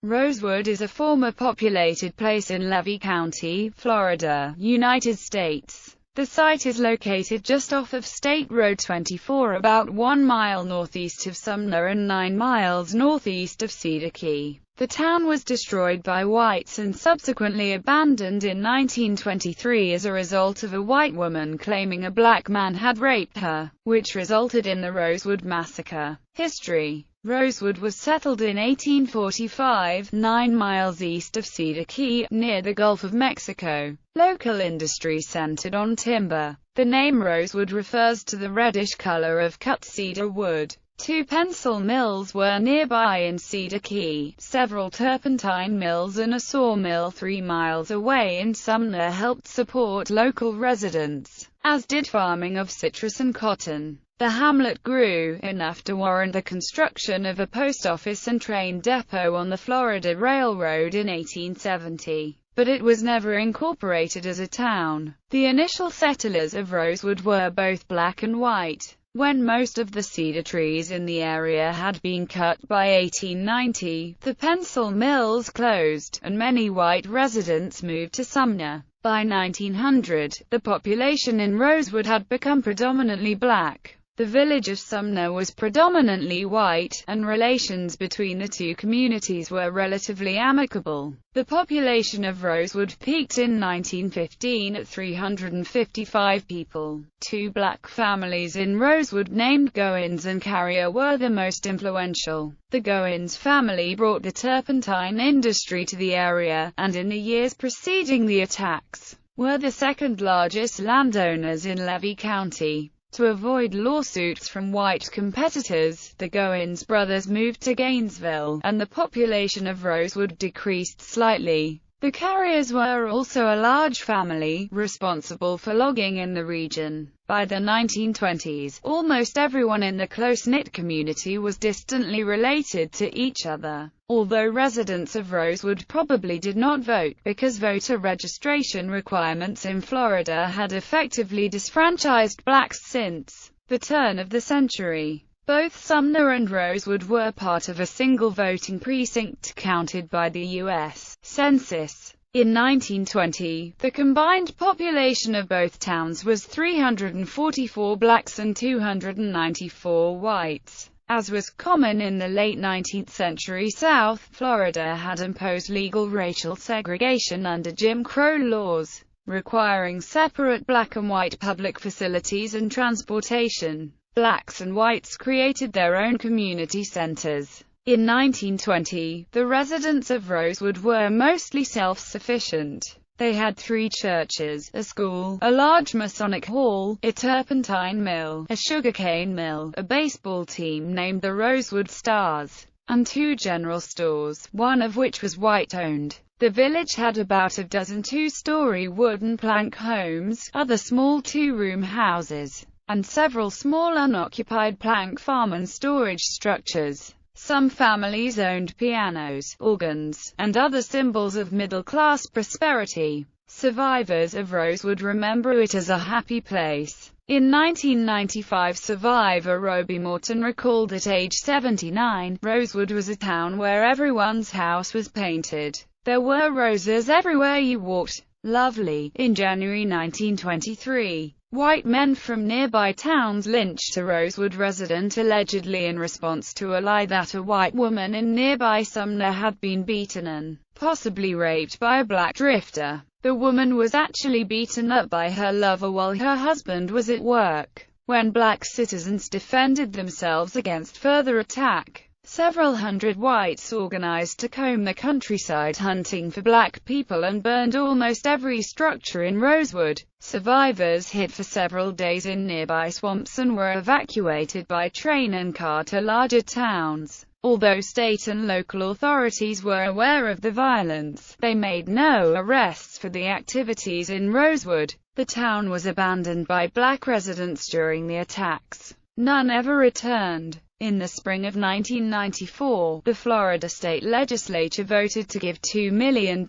Rosewood is a former populated place in Levy County, Florida, United States. The site is located just off of State Road 24, about 1 mile northeast of Sumner and 9 miles northeast of Cedar Key. The town was destroyed by whites and subsequently abandoned in 1923 as a result of a white woman claiming a black man had raped her, which resulted in the Rosewood Massacre. History: Rosewood was settled in 1845, 9 miles east of Cedar Key, near the Gulf of Mexico. Local industry centered on timber. The name Rosewood refers to the reddish color of cut cedar wood. 2 pencil mills were nearby in Cedar Key. Several turpentine mills and a sawmill 3 miles away in Sumner helped support local residents, as did farming of citrus and cotton. The hamlet grew enough to warrant the construction of a post office and train depot on the Florida Railroad in 1870, but it was never incorporated as a town. The initial settlers of Rosewood were both black and white. When most of the cedar trees in the area had been cut by 1890, the pencil mills closed, and many white residents moved to Sumner. By 1900, the population in Rosewood had become predominantly black. The village of Sumner was predominantly white, and relations between the two communities were relatively amicable. The population of Rosewood peaked in 1915 at 355 people. 2 black families in Rosewood named Goins and Carrier were the most influential. The Goins family brought the turpentine industry to the area, and in the years preceding the attacks, were the second largest landowners in Levy County. To avoid lawsuits from white competitors, the Goins brothers moved to Gainesville, and the population of Rosewood decreased slightly. The Carriers were also a large family, responsible for logging in the region. By the 1920s, almost everyone in the close-knit community was distantly related to each other. Although residents of Rosewood probably did not vote, because voter registration requirements in Florida had effectively disfranchised blacks since the turn of the century. Both Sumner and Rosewood were part of a single voting precinct counted by the U.S. Census. In 1920, the combined population of both towns was 344 blacks and 294 whites. As was common in the late 19th century South, Florida had imposed legal racial segregation under Jim Crow laws, requiring separate black and white public facilities and transportation. Blacks and whites created their own community centers. In 1920, the residents of Rosewood were mostly self-sufficient. They had 3 churches, a school, a large Masonic hall, a turpentine mill, a sugarcane mill, a baseball team named the Rosewood Stars, and 2 general stores, one of which was white-owned. The village had about a dozen 2-story wooden plank homes, other small 2-room houses, and several small unoccupied plank farm and storage structures. Some families owned pianos, organs, and other symbols of middle-class prosperity. Survivors of Rosewood remember it as a happy place. In 1995, survivor Roby Morton recalled at age 79, Rosewood was a town where everyone's house was painted. There were roses everywhere you walked. Lovely. In January 1923, white men from nearby towns lynched a Rosewood resident allegedly in response to a lie that a white woman in nearby Sumner had been beaten and possibly raped by a black drifter. The woman was actually beaten up by her lover while her husband was at work. When black citizens defended themselves against further attack, several hundred whites organized to comb the countryside hunting for black people and burned almost every structure in Rosewood. Survivors hid for several days in nearby swamps and were evacuated by train and car to larger towns. Although state and local authorities were aware of the violence, they made no arrests for the activities in Rosewood. The town was abandoned by black residents during the attacks. None ever returned. In the spring of 1994, the Florida state legislature voted to give $2 million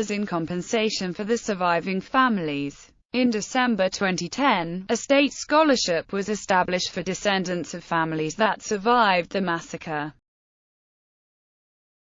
in compensation for the surviving families. In December 2010, a state scholarship was established for descendants of families that survived the massacre.